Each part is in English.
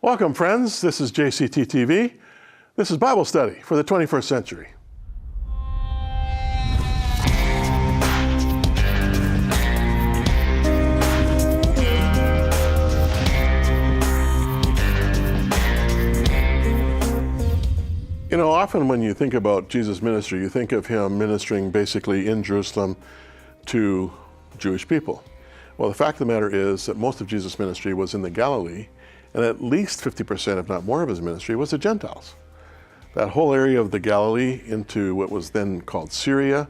Welcome, friends. This is JCT TV. This is Bible Study for the 21st century. You know, often when you think about Jesus' ministry, you think of him ministering basically in Jerusalem to Jewish people. Well, the fact of the matter is that most of Jesus' ministry was in the Galilee, and at least 50%, if not more, of his ministry was to Gentiles. That whole area of the Galilee into what was then called Syria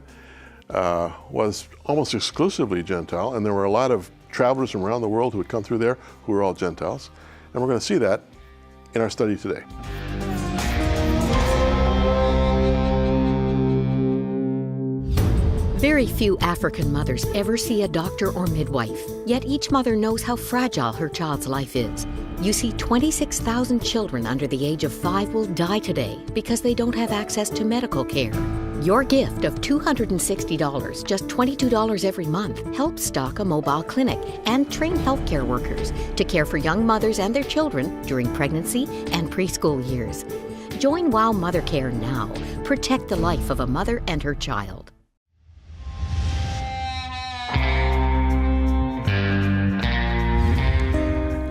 was almost exclusively Gentile, and there were a lot of travelers from around the world who would come through there who were all Gentiles. And we're going to see that in our study today. Very few African mothers ever see a doctor or midwife, yet each mother knows how fragile her child's life is. You see, 26,000 children under the age of 5 will die today because they don't have access to medical care. Your gift of $260, just $22 every month, helps stock a mobile clinic and train healthcare workers to care for young mothers and their children during pregnancy and preschool years. Join WOW Mother Care now. Protect the life of a mother and her child.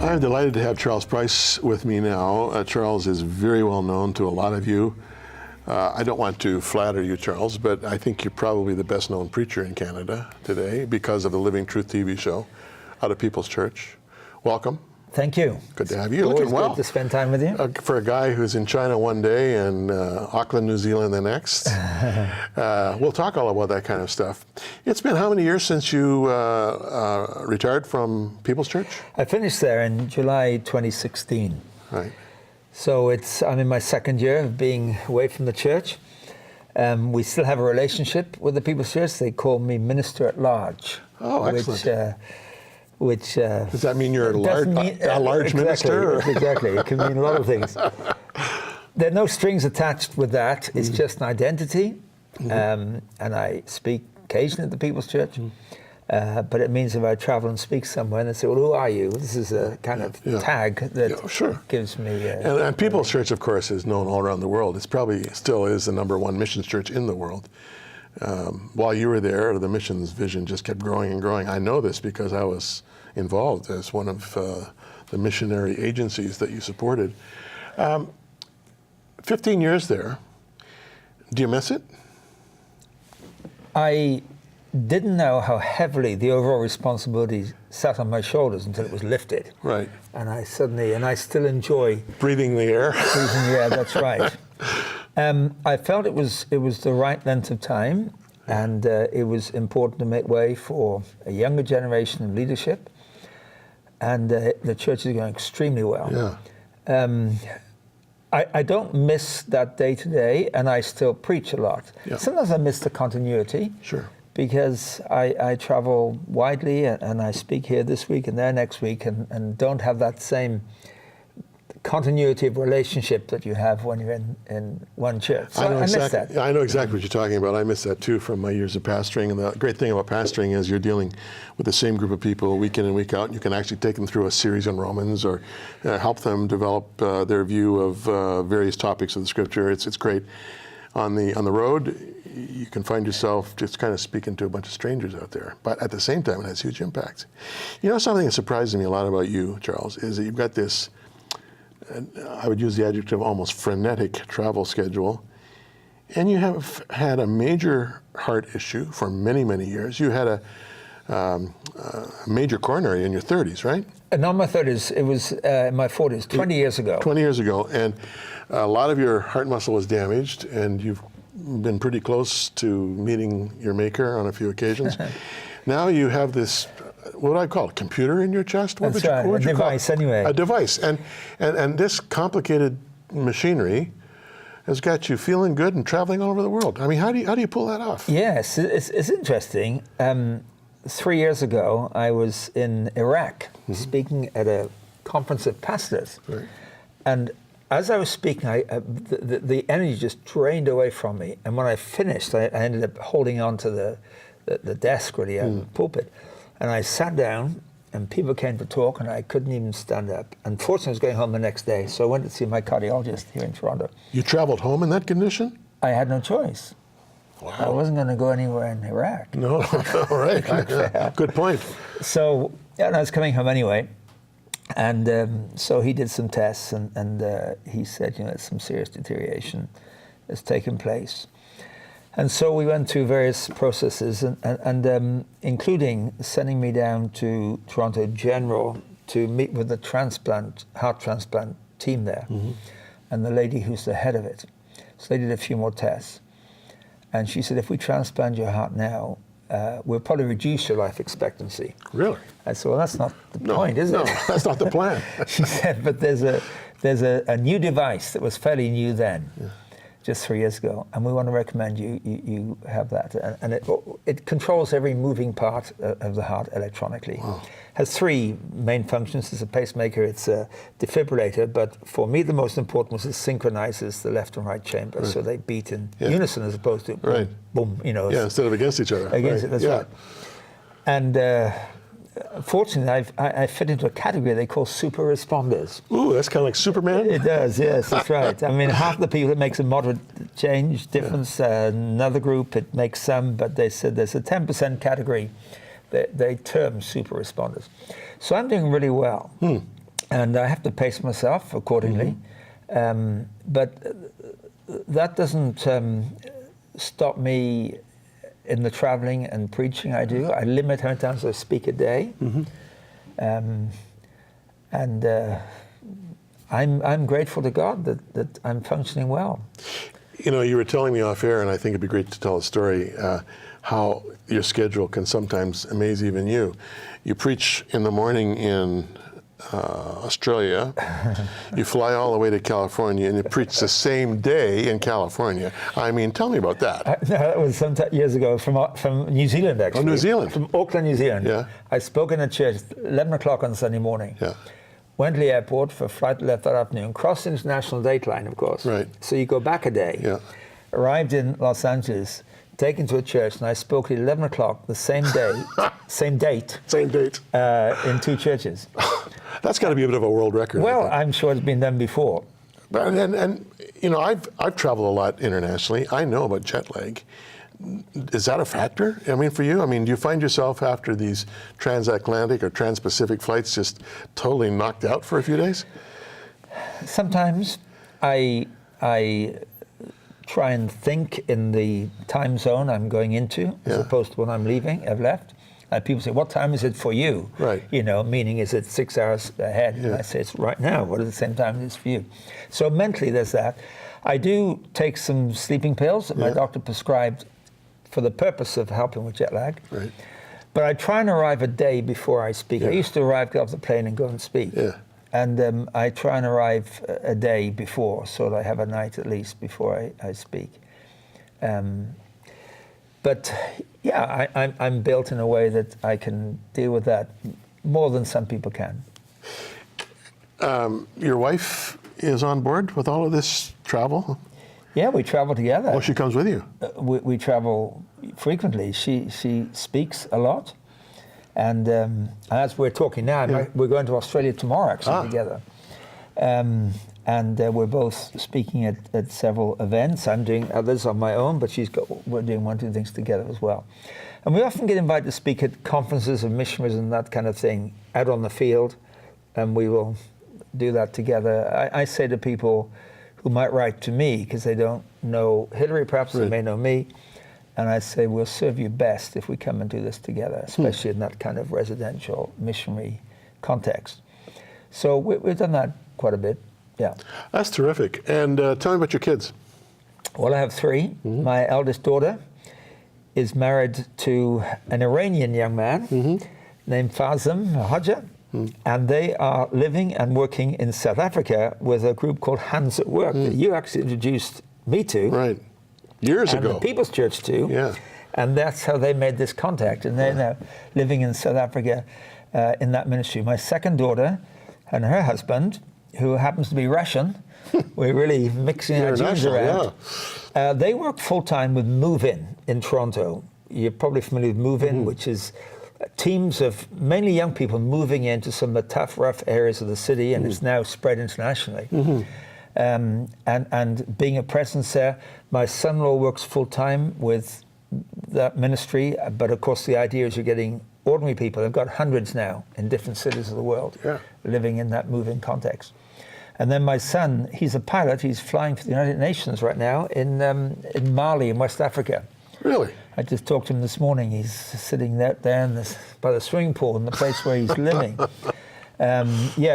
I'm delighted to have Charles Price with me now. Charles is very well known to a lot of you. I don't want to flatter you, Charles, but I think you're probably the best known preacher in Canada today because of the Living Truth TV show out of People's Church. Welcome. Thank you. Good to have you. Always Looking well. Good to spend time with you. For a guy who's in China one day and Auckland, New Zealand the next. We'll talk all about that kind of stuff. It's been how many years since you retired from People's Church? I finished there in July 2016. Right. So I'm in my second year of being away from the church. We still have a relationship with the People's Church. They call me Minister at Large. Oh, excellent. Which does that mean you're a large exactly, minister? Exactly. It can mean a lot of things. There are no strings attached with that. It's just an identity. And I speak occasionally at the People's Church. But it means if I travel and speak somewhere and they say, well, who are you? This is a kind of tag that gives me... and People's Church, of course, is known all around the world. It's probably still is the #1 missions church in the world. While you were there, the missions vision just kept growing and growing. I know this because I was involved as one of the missionary agencies that you supported. 15 years there. Do you miss it? I didn't know how heavily the overall responsibility sat on my shoulders until it was lifted. Right. And I still enjoy... breathing the air. Breathing the air, that's right. I felt it was the right length of time, and it was important to make way for a younger generation of leadership, and the church is going extremely well. Yeah. I don't miss that day to day, and I still preach a lot. Yeah. Sometimes I miss the continuity. Sure. Because I travel widely, and I speak here this week and there next week, and don't have that same continuity of relationship that you have when you're in one church. So I miss that. I know exactly what you're talking about. I miss that too from my years of pastoring. And the great thing about pastoring is you're dealing with the same group of people week in and week out. You can actually take them through a series on Romans or help them develop their view of various topics of the Scripture. It's great. On the road, you can find yourself just kind of speaking to a bunch of strangers out there. But at the same time, it has huge impact. You know, something that surprises me a lot about you, Charles, is that you've got this, I would use the adjective almost frenetic travel schedule. And you have had a major heart issue for many, many years. You had a major coronary in your 30s, right? Not in my 30s. It was in my 40s, 20 years ago. 20 years ago. And a lot of your heart muscle was damaged, and you've been pretty close to meeting your maker on a few occasions. Now you have this, what would I call it, computer in your chest? What That's right, a device anyway. A device. And this complicated machinery has got you feeling good and traveling all over the world. I mean, how do you pull that off? Yes, it's interesting. 3 years ago, I was in Iraq speaking at a conference of pastors. Right. And as I was speaking, the energy just drained away from me. And when I finished, I ended up holding on to the desk really, the pulpit. And I sat down and people came to talk, and I couldn't even stand up. Unfortunately, I was going home the next day, so I went to see my cardiologist here in Toronto. You traveled home in that condition? I had no choice. Wow. I wasn't going to go anywhere in Iraq. No, right. Good point. So, and I was coming home anyway. And so he did some tests, and he said, some serious deterioration has taken place. And so we went through various processes, and including sending me down to Toronto General to meet with the heart transplant team there, and the lady who's the head of it. So they did a few more tests. And she said, if we transplant your heart now, we'll probably reduce your life expectancy. Really? I said, well, that's not the point, is it? No, that's not the plan. She said, but there's a new device that was fairly new then, just 3 years ago, and we want to recommend you have that. And it controls every moving part of the heart electronically. Wow. Has 3 main functions. It's a pacemaker, it's a defibrillator, but for me the most important was it synchronizes the left and right chamber, so they beat in unison as opposed to boom, boom, Yeah, instead of against each other. Against it, that's right. And fortunately, I fit into a category they call super responders. Ooh, that's kind of like Superman? It does, yes, that's right. I mean, half the people, it makes a moderate change, difference. Another group, it makes some, but they said there's a 10% category they term super responders. So I'm doing really well. And I have to pace myself accordingly. But that doesn't stop me in the traveling and preaching I do. I limit how many times I speak a day. I'm grateful to God that I'm functioning well. You were telling me off air, and I think it'd be great to tell a story, how your schedule can sometimes amaze even you. You preach in the morning in Australia, you fly all the way to California, and you preach the same day in California. I mean, tell me about that. No, that was some years ago from New Zealand, actually. Oh, New Zealand. From Auckland, New Zealand. Yeah. I spoke in a church at 11 o'clock on Sunday morning. Yeah. Went to the airport for a flight left that afternoon. Crossed the international date line, of course. Right. So you go back a day. Yeah. Arrived in Los Angeles, taken to a church, and I spoke at 11 o'clock the same day, same date. Same date. In 2 churches. That's got to be a bit of a world record. Well, I'm sure it's been done before. But, and I've traveled a lot internationally. I know about jet lag. Is that a factor? I mean, for you? I mean, do you find yourself after these transatlantic or trans-Pacific flights just totally knocked out for a few days? Sometimes I try and think in the time zone I'm going into, as opposed to when I've left. People say, what time is it for you? Right. Meaning is it 6 hours ahead? Yeah. And I say, it's right now. What at the same time it is for you? So mentally there's that. I do take some sleeping pills that my doctor prescribed for the purpose of helping with jet lag. Right. But I try and arrive a day before I speak. I used to arrive, get off the plane and go and speak. Yeah. And I try and arrive a day before, so that I have a night at least before I speak. But yeah, I'm built in a way that I can deal with that more than some people can. Your wife is on board with all of this travel? Yeah, we travel together. Oh, she comes with you? We travel frequently. She speaks a lot. And as we're talking now, we're going to Australia tomorrow, actually, together. And we're both speaking at several events. I'm doing others on my own, but we're doing 1, 2 things together as well. And we often get invited to speak at conferences of missionaries and that kind of thing, out on the field, and we will do that together. I say to people who might write to me, because they don't know Hillary, perhaps they may know me, and I say, we'll serve you best if we come and do this together, especially in that kind of residential missionary context. So we've done that quite a bit, yeah. That's terrific. And tell me about your kids. Well, I have 3. My eldest daughter is married to an Iranian young man named Fazem Hodja, and they are living and working in South Africa with a group called Hands at Work that you actually introduced me to. Right. Years and ago. the People's Church too. Yeah. And that's how they made this contact. And they're now living in South Africa in that ministry. My second daughter and her husband, who happens to be Russian, we're really mixing our genes around. Yeah. They work full-time with Move In Toronto. You're probably familiar with Move In, which is teams of mainly young people moving into some of the tough, rough areas of the city, and it's now spread internationally. And being a presence there, my son-in-law works full-time with that ministry, but of course the idea is you're getting ordinary people. They've got hundreds now in different cities of the world living in that moving context. And then my son, he's a pilot. He's flying for the United Nations right now in Mali in West Africa. Really? I just talked to him this morning. He's sitting there by the swimming pool in the place where he's living.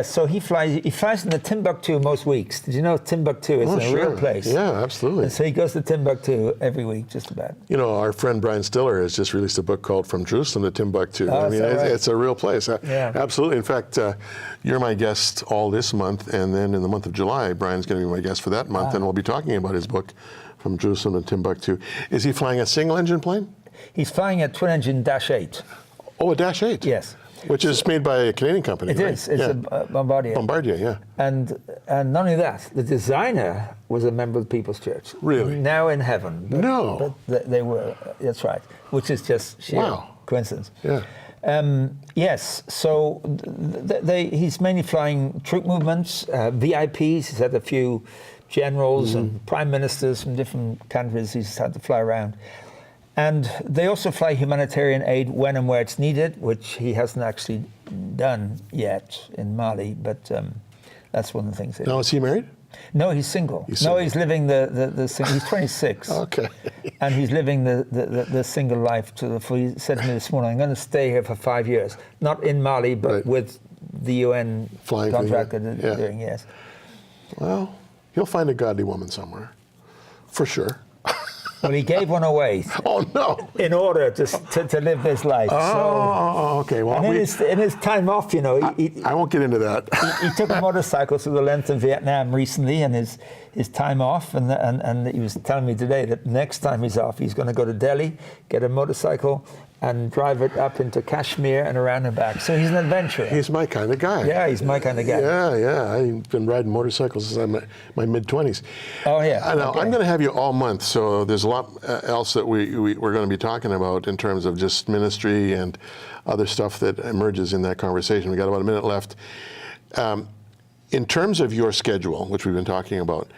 So he flies into Timbuktu most weeks. Did you know Timbuktu is a real place? Yeah, absolutely. And so he goes to Timbuktu every week, just about. You know, our friend Brian Stiller has just released a book called From Jerusalem to Timbuktu. Oh, I mean, it's a real place. Absolutely. In fact, you're my guest all this month, and then in the month of July, Brian's going to be my guest for that month, and we'll be talking about his book, From Jerusalem to Timbuktu. Is he flying a single-engine plane? He's flying a twin-engine Dash 8. Oh, a Dash 8? Yes. Which is made by a Canadian company, It is. It's a Bombardier. Bombardier, yeah. And not only that, the designer was a member of the People's Church. Really? Now in heaven. No. But they were, that's right, which is just sheer coincidence. Yeah. Yes, so he's mainly flying troop movements, VIPs. He's had a few generals and prime ministers from different countries he's had to fly around. And they also fly humanitarian aid when and where it's needed, which he hasn't actually done yet in Mali, but that's one of the things. Now, is he married? No, he's single. No, he's living he's 26. Okay. And he's living the single life to the full. He said to me this morning, I'm going to stay here for 5 years. Not in Mali, but with the UN contract that they're doing, yes. Well, he'll find a godly woman somewhere, for sure. Well, he gave one away. Oh, no. In order to live this life. Okay. Well, and in his time off, you know, I won't get into that. he took a motorcycle through the length of Vietnam recently, and his time off, and he was telling me today that next time he's off, he's going to go to Delhi, get a motorcycle, and drive it up into Kashmir and around and back. So he's an adventurer. He's my kind of guy. Yeah, he's my kind of guy. Yeah. I've been riding motorcycles since I'm in my mid-20s. Oh, yeah. Now, I'm going to have you all month, so there's a lot else that we're going to be talking about in terms of just ministry and other stuff that emerges in that conversation. We got about a minute left. In terms of your schedule, which we've been talking about,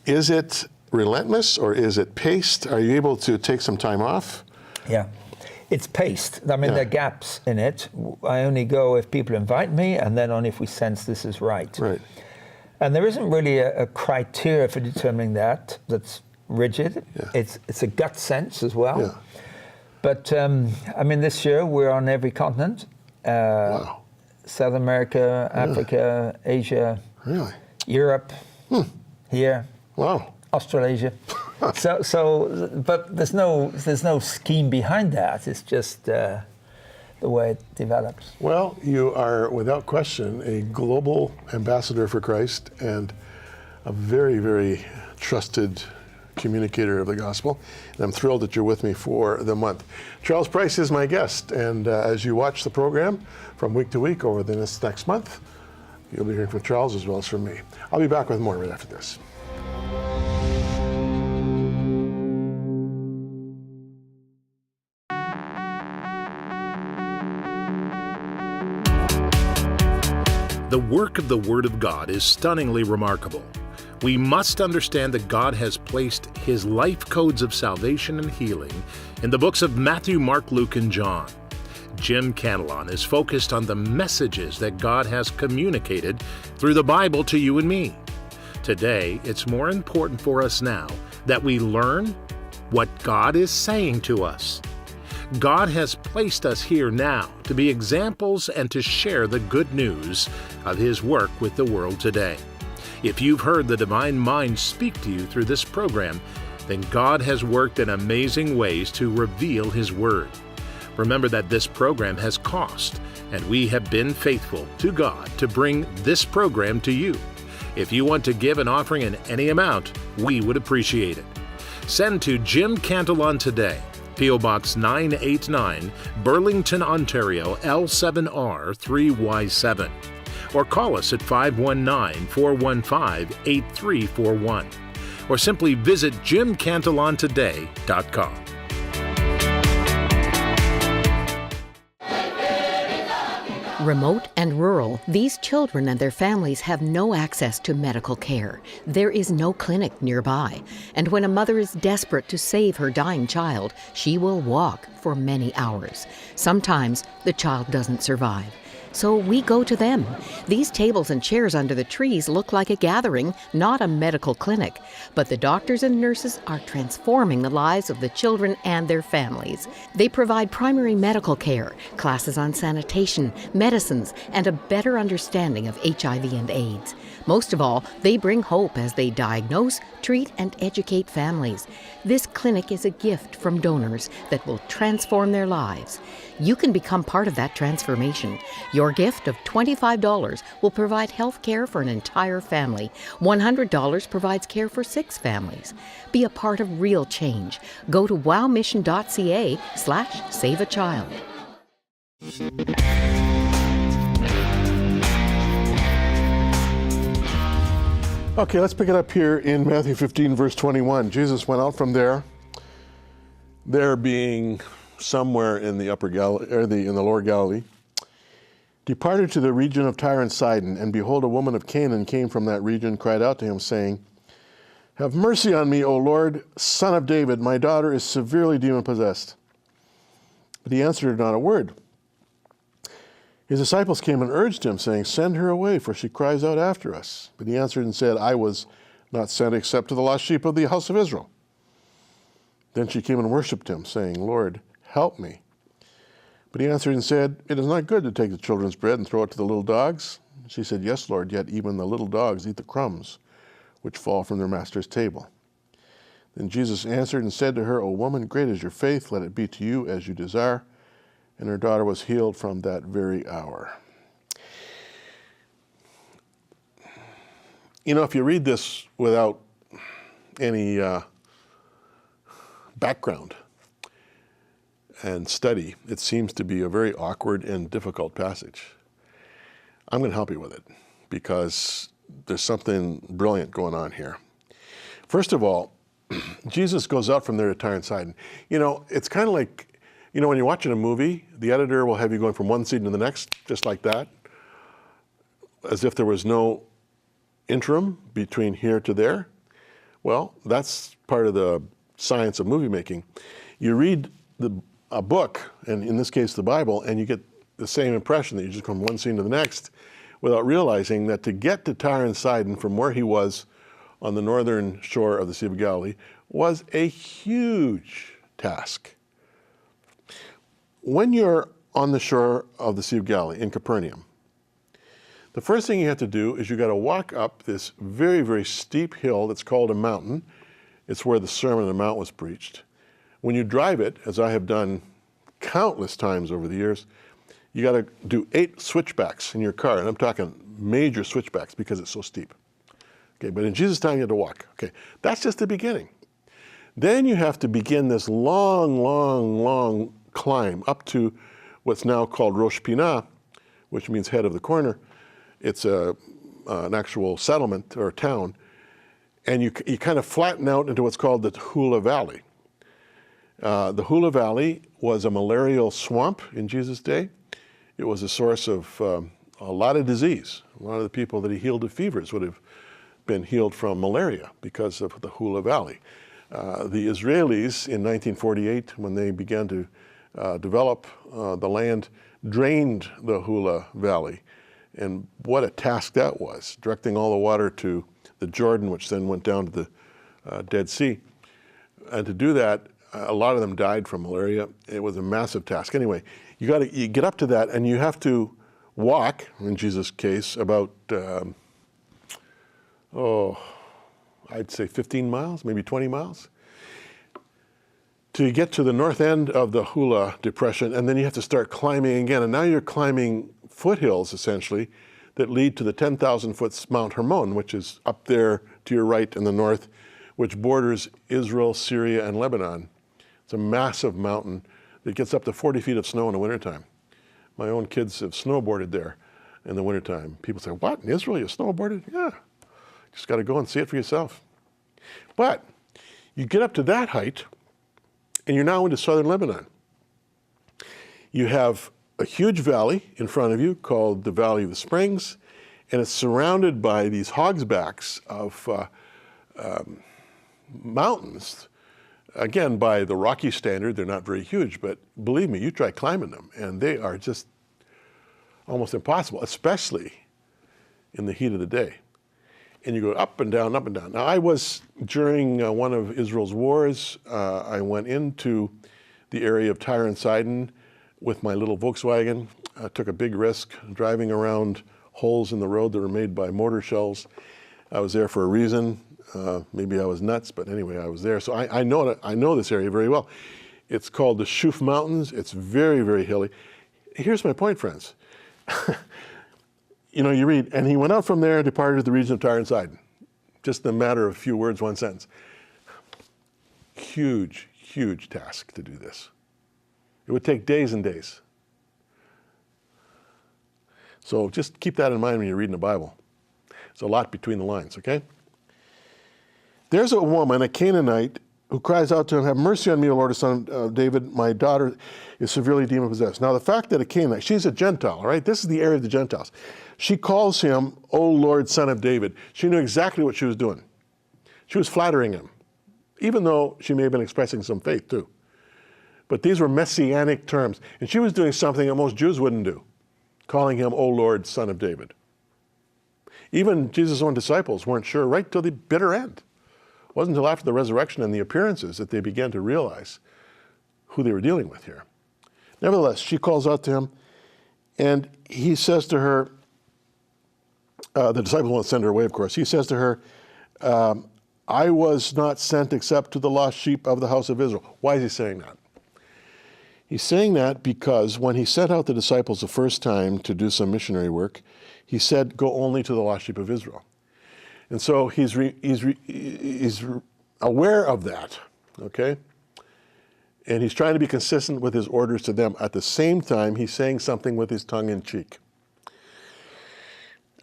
is it relentless or is it paced? Are you able to take some time off? Yeah. It's paced. I mean, there are gaps in it. I only go if people invite me, and then only if we sense this is right. Right. And there isn't really a criteria for determining that that's rigid. Yeah. It's a gut sense as well. Yeah. But, I mean, this year we're on every continent. Wow. South America, Africa, Asia. Really? Europe. Here. Wow. Australasia. But there's no scheme behind that. It's just the way it develops. Well, you are without question a global ambassador for Christ and a very, very trusted communicator of the gospel. And I'm thrilled that you're with me for the month. Charles Price is my guest, and as you watch the program from week to week over the next month, you'll be hearing from Charles as well as from me. I'll be back with more right after this. The work of the Word of God is stunningly remarkable. We must understand that God has placed His life codes of salvation and healing in the books of Matthew, Mark, Luke, and John. Jim Cantelon is focused on the messages that God has communicated through the Bible to you and me. Today, it's more important for us now that we learn what God is saying to us. God has placed us here now to be examples and to share the good news of His work with the world today. If you've heard the Divine Mind speak to you through this program, then God has worked in amazing ways to reveal His Word. Remember that this program has cost, and we have been faithful to God to bring this program to you. If you want to give an offering in any amount, we would appreciate it. Send to Jim Cantelon Today, P.O. Box 989, Burlington, Ontario, L7R 3Y7. Or call us at 519-415-8341. Or simply visit jimcantelontoday.com. Remote and rural, these children and their families have no access to medical care. There is no clinic nearby. And when a mother is desperate to save her dying child, she will walk for many hours. Sometimes the child doesn't survive. So we go to them. These tables and chairs under the trees look like a gathering, not a medical clinic. But the doctors and nurses are transforming the lives of the children and their families. They provide primary medical care, classes on sanitation, medicines, and a better understanding of HIV and AIDS. Most of all, they bring hope as they diagnose, treat, and educate families. This clinic is a gift from donors that will transform their lives. You can become part of that transformation. Your gift of $25 will provide health care for an entire family. $100 provides care for 6 families. Be a part of real change. Go to wowmission.ca/saveachild. Okay, let's pick it up here in Matthew 15, verse 21. Jesus went out from there being somewhere in the upper Galilee, or in the lower Galilee, departed to the region of Tyre and Sidon, and behold, a woman of Canaan came from that region, cried out to him, saying, "Have mercy on me, O Lord, Son of David, my daughter is severely demon-possessed." But he answered her not a word. His disciples came and urged him, saying, "Send her away, for she cries out after us." But he answered and said, "I was not sent except to the lost sheep of the house of Israel." Then she came and worshipped him, saying, "Lord, help me." But he answered and said, "It is not good to take the children's bread and throw it to the little dogs." She said, "Yes, Lord, yet even the little dogs eat the crumbs which fall from their master's table." Then Jesus answered and said to her, "O woman, great is your faith, let it be to you as you desire." And her daughter was healed from that very hour. You know, if you read this without any background and study, it seems to be a very awkward and difficult passage. I'm going to help you with it because there's something brilliant going on here. First of all, Jesus goes out from there to Tyre and Sidon. You know, it's kind of like, you know, when you're watching a movie, the editor will have you going from one scene to the next, just like that, as if there was no interim between here to there. Well, that's part of the science of movie making. You read a book, and in this case the Bible, and you get the same impression that you just go from one scene to the next without realizing that to get to Tyre and Sidon from where he was on the northern shore of the Sea of Galilee was a huge task. When you're on the shore of the Sea of Galilee in Capernaum, the first thing you have to do is you got to walk up this very, very steep hill that's called a mountain. It's where the Sermon on the Mount was preached. When you drive it, as I have done countless times over the years, you got to do 8 switchbacks in your car, and I'm talking major switchbacks because it's so steep. Okay, but in Jesus' time you had to walk. Okay, that's just the beginning. Then you have to begin this long, long, long climb up to what's now called Rosh Pinah, which means head of the corner. It's an actual settlement or town, and you kind of flatten out into what's called the Hula Valley. The Hula Valley was a malarial swamp in Jesus' day. It was a source of a lot of disease. A lot of the people that he healed of fevers would have been healed from malaria because of the Hula Valley. The Israelis in 1948, when they began to develop the land, drained the Hula Valley. And what a task that was, directing all the water to the Jordan, which then went down to the Dead Sea. And to do that, a lot of them died from malaria. It was a massive task. Anyway, you get up to that, and you have to walk, in Jesus' case, about, I'd say 15 miles, maybe 20 miles, to get to the north end of the Hula Depression, and then you have to start climbing again. And now you're climbing foothills, essentially, that lead to the 10,000-foot Mount Hermon, which is up there to your right in the north, which borders Israel, Syria, and Lebanon. It's a massive mountain that gets up to 40 feet of snow in the wintertime. My own kids have snowboarded there in the wintertime. People say, "What, in Israel you snowboarded?" Yeah, just got to go and see it for yourself. But you get up to that height, and you're now into southern Lebanon. You have a huge valley in front of you called the Valley of the Springs, and it's surrounded by these hogsbacks of mountains. Again, by the Rocky standard, they're not very huge, but believe me, you try climbing them, and they are just almost impossible, especially in the heat of the day. And you go up and down, up and down. Now, I was, during one of Israel's wars, I went into the area of Tyre and Sidon with my little Volkswagen. I took a big risk driving around holes in the road that were made by mortar shells. I was there for a reason. Maybe I was nuts, but anyway, I was there. So I know this area very well. It's called the Shuf Mountains. It's very, very hilly. Here's my point, friends. You know, you read, and he went out from there, departed to the region of Tyre and Sidon. Just a matter of a few words, one sentence. Huge, huge task to do this. It would take days and days. So just keep that in mind when you're reading the Bible. It's a lot between the lines, okay? There's a woman, a Canaanite, who cries out to him, "Have mercy on me, O Lord, son of David. My daughter is severely demon-possessed." Now, the fact that a Canaanite, she's a Gentile, all right? This is the area of the Gentiles. She calls him, "O Lord, son of David." She knew exactly what she was doing. She was flattering him, even though she may have been expressing some faith, too. But these were messianic terms. And she was doing something that most Jews wouldn't do, calling him, "O Lord, son of David." Even Jesus' own disciples weren't sure right till the bitter end. It wasn't until after the resurrection and the appearances that they began to realize who they were dealing with here. Nevertheless, she calls out to him, and he says to her, the disciples won't send her away, of course. He says to her, "I was not sent except to the lost sheep of the house of Israel." Why is he saying that? He's saying that because when he sent out the disciples the first time to do some missionary work, he said, "Go only to the lost sheep of Israel." And so he's aware of that, okay? And he's trying to be consistent with his orders to them. At the same time, he's saying something with his tongue in cheek.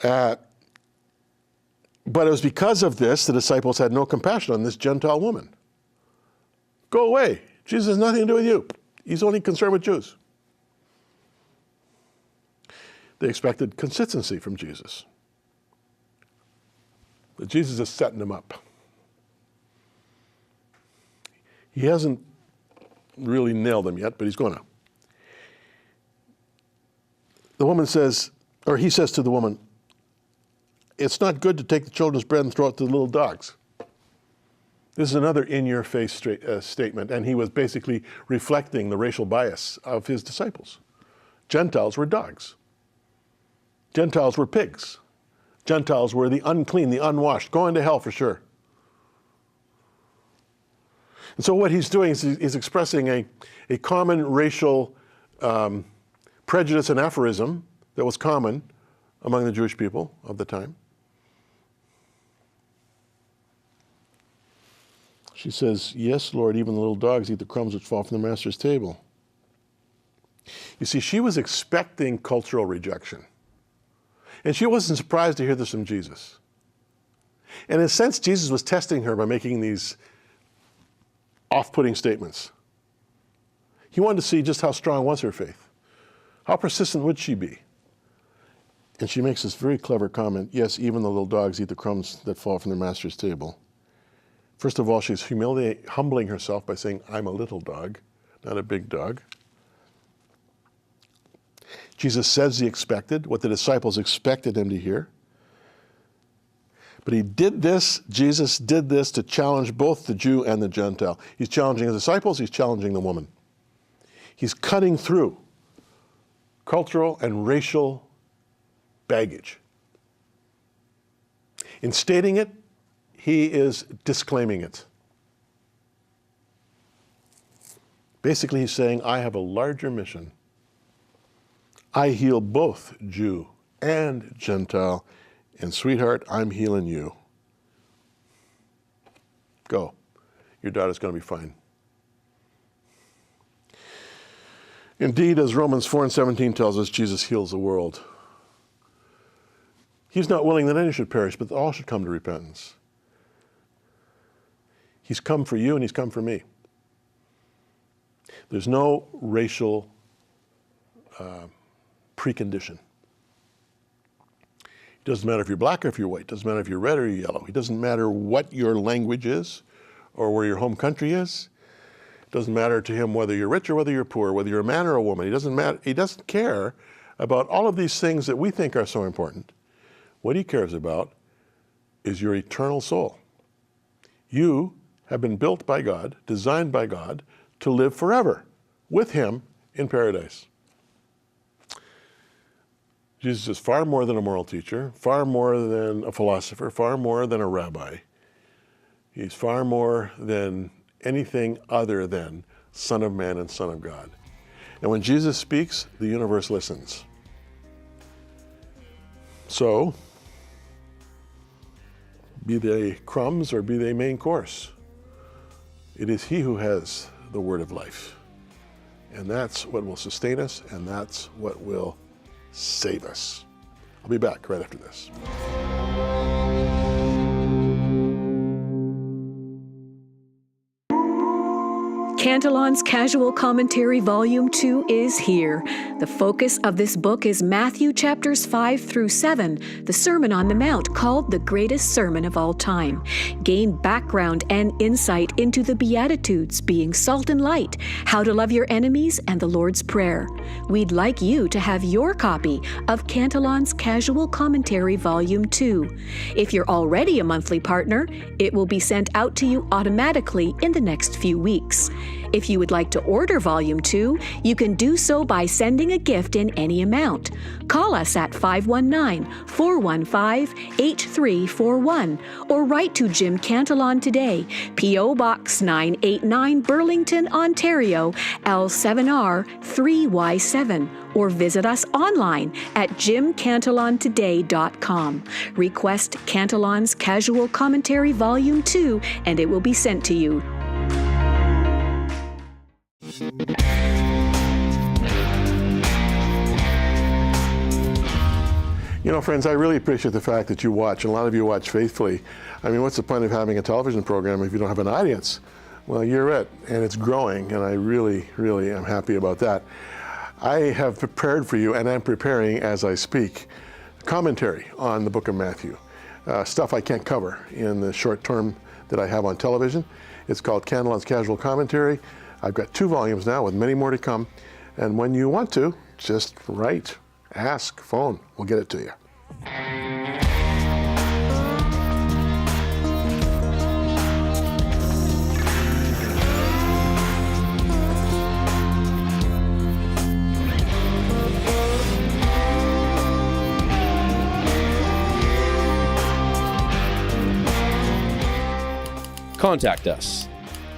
But it was because of this, the disciples had no compassion on this Gentile woman. Go away. Jesus has nothing to do with you. He's only concerned with Jews. They expected consistency from Jesus. But Jesus is setting them up. He hasn't really nailed them yet, but he's going to. The woman says, or he says to the woman, "It's not good to take the children's bread and throw it to the little dogs." This is another in-your-face statement, and he was basically reflecting the racial bias of his disciples. Gentiles were dogs. Gentiles were pigs. Gentiles were the unclean, the unwashed, going to hell for sure. And so what he's doing is he's expressing a common racial prejudice and aphorism that was common among the Jewish people of the time. She says, "Yes, Lord, even the little dogs eat the crumbs which fall from the master's table." You see, she was expecting cultural rejection. And she wasn't surprised to hear this from Jesus. And in a sense, Jesus was testing her by making these off-putting statements. He wanted to see just how strong was her faith. How persistent would she be? And she makes this very clever comment, "Yes, even the little dogs eat the crumbs that fall from their master's table." First of all, she's humbling herself by saying, "I'm a little dog, not a big dog." Jesus says he expected what the disciples expected him to hear. But he did this, Jesus did this to challenge both the Jew and the Gentile. He's challenging his disciples, he's challenging the woman. He's cutting through cultural and racial baggage. In stating it, he is disclaiming it. Basically, he's saying, I have a larger mission. I heal both Jew and Gentile, and sweetheart, I'm healing you. Go. Your daughter's going to be fine. Indeed, as Romans 4:17 tells us, Jesus heals the world. He's not willing that any should perish, but that all should come to repentance. He's come for you and he's come for me. There's no racial precondition. It doesn't matter if you're black or if you're white. It doesn't matter if you're red or you're yellow. It doesn't matter what your language is or where your home country is. It doesn't matter to him whether you're rich or whether you're poor, whether you're a man or a woman. He doesn't care about all of these things that we think are so important. What he cares about is your eternal soul. You have been built by God, designed by God, to live forever with him in paradise. Jesus is far more than a moral teacher, far more than a philosopher, far more than a rabbi. He's far more than anything other than Son of Man and Son of God. And when Jesus speaks, the universe listens. So, be they crumbs or be they main course, it is he who has the word of life. And that's what will sustain us, and that's what will save us. I'll be back right after this. Cantelon's Casual Commentary Volume 2 is here. The focus of this book is Matthew chapters 5 through 7, the Sermon on the Mount, called the greatest sermon of all time. Gain background and insight into the Beatitudes, being salt and light, how to love your enemies, and the Lord's Prayer. We'd like you to have your copy of Cantelon's Casual Commentary Volume 2. If you're already a monthly partner, it will be sent out to you automatically in the next few weeks. If you would like to order Volume 2, you can do so by sending a gift in any amount. Call us at 519-415-8341 or write to Jim Cantelon Today, P.O. Box 989, Burlington, Ontario, L7R 3Y7, or visit us online at jimcantelontoday.com. Request Cantelon's Casual Commentary Volume 2 and it will be sent to you. You know, friends, I really appreciate the fact that you watch, and a lot of you watch faithfully. I mean, what's the point of having a television program if you don't have an audience? Well, you're it, and it's growing, and I really, really am happy about that. I have prepared for you, and I'm preparing as I speak, commentary on the book of Matthew. Stuff I can't cover in the short term that I have on television. It's called Cantelon's Casual Commentary. I've got 2 volumes now with many more to come. And when you want to, just write, ask, phone. We'll get it to you. Contact us.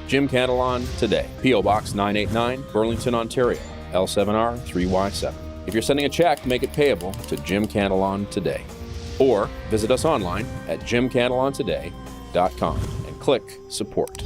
Jim Cantelon Today, P.O. Box 989, Burlington, Ontario, L7R 3Y7. If you're sending a check, make it payable to Jim Cantelon Today. Or visit us online at jimcantelontoday.com and click Support.